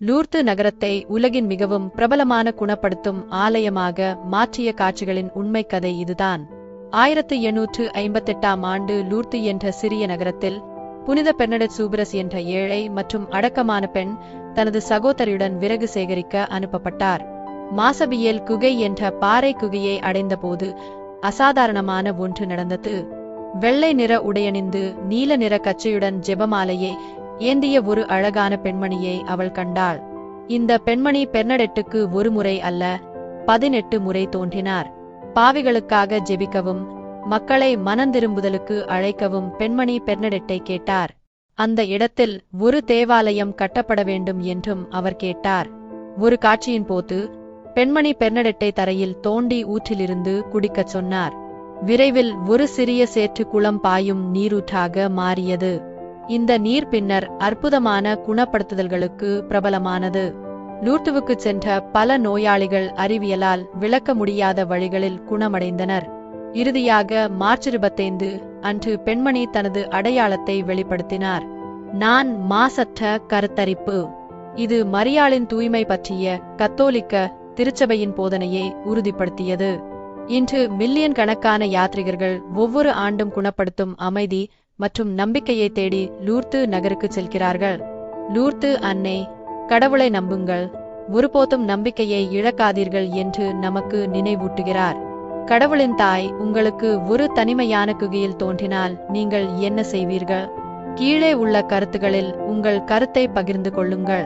Lourdes நகரத்தை உலகின் மிகவும் பிரபலமான குணப்படுத்தும் ஆலயமாக மாற்றிய காட்சிகளின் உண்மை கதை இதுதான். 1858ஆம் ஆண்டு லூர்து என்ற சிறிய நகரத்தில் புனித பெர்னடெட் சூபிரஸ் என்ற ஏழை மற்றும் அடக்கமான பெண் தனது சகோதரியுடன் விறகு சேகரிக்க அனுப்பப்பட்டார். மாசபியேல் குகை என்ற பாறை குகையை அடைந்தபோது அசாதாரணமான ஒன்று நடந்தது. வெள்ளை நிற உடையணிந்து நீல நிற கச்சையுடன் ஜெபமாலையை ஏந்திய ஒரு அழகான பெண்மணியை அவள் கண்டாள். இந்த பெண்மணி பெர்னடெட்டுக்கு ஒரு முறை அல்ல 18 முறை தோன்றினார். பாவிகளுக்காக ஜெபிக்கவும் மக்களை மனந்திரும்புதலுக்கு அழைக்கவும் பெண்மணி பெர்னடெட்டை கேட்டார். அந்த இடத்தில் ஒரு தேவாலயம் கட்டப்பட வேண்டும் என்றும் அவர் கேட்டார். ஒரு காட்சியின் போது பெண்மணி பெர்னடெட்டை தரையில் தோண்டி ஊற்றிலிருந்து குடிக்கச் சொன்னார். விரைவில் ஒரு சிறிய சேற்று குளம் பாயும் நீரூற்றாக மாறியது. இந்த நீர் பின்னர் அற்புதமான குணப்படுத்துதல்களுக்கு பிரபலமானது. லூர்துவுக்கு சென்ற பல நோயாளிகள் அறிவியலால் விளக்க முடியாத வழிகளில் குணமடைந்தனர். இறுதியாக மார்ச் 25 அன்று பெண்மணி தனது அடையாளத்தை வெளிப்படுத்தினார். நான் மாசற்ற கருத்தரிப்பு. இது மரியாளின் தூய்மை பற்றிய கத்தோலிக்க திருச்சபையின் போதனையை உறுதிப்படுத்தியது. இன்று மில்லியன் கணக்கான யாத்ரிகர்கள் ஒவ்வொரு ஆண்டும் குணப்படுத்தும் அமைதி மற்றும் நம்பிக்கையை தேடி லூர்து நகருக்கு செல்கிறார்கள். லூர்து அன்னை, கடவுளை நம்புங்கள், ஒருபோதும் நம்பிக்கையை இழக்காதீர்கள் என்று நமக்கு நினைவூட்டுகிறார். கடவுளின் தாய் உங்களுக்கு ஒரு தனிமையான குகையில் தோன்றினால் நீங்கள் என்ன செய்வீர்கள்? கீழே உள்ள கருத்துகளில் உங்கள் கருத்தை பகிர்ந்து கொள்ளுங்கள்.